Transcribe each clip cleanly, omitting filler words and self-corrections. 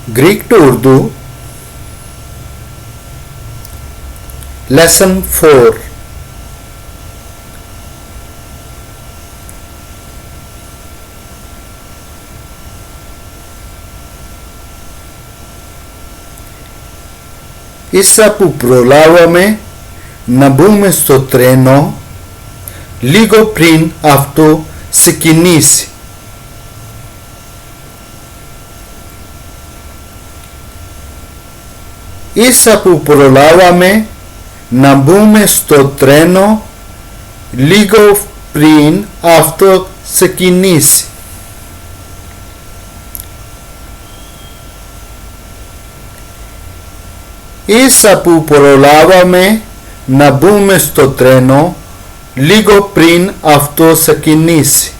Greek to Urdu लेसन 4। Issapu prolavame nabume sotreno ligo prin αυτό συγκινήσει. Ίσα που προλάβαμε να μπούμε στο τρένο λίγο πριν αυτό ξεκινήσει. Ίσα που προλάβαμε να μπούμε στο τρένο λίγο πριν αυτό ξεκινήσει.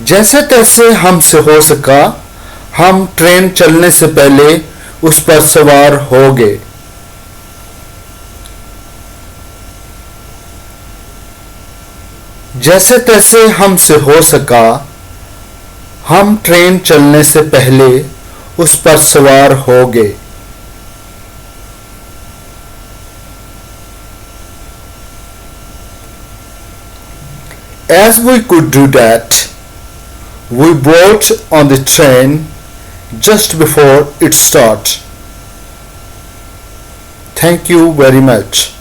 जैसे तैसे हमसे हो सका हम ट्रेन चलने से पहले उस पर सवार हो गए। जैसे तैसे हमसे हो सका हम ट्रेन चलने से पहले उस पर सवार हो गए। As we could do that, we board on the train just before it starts. Thank you very much.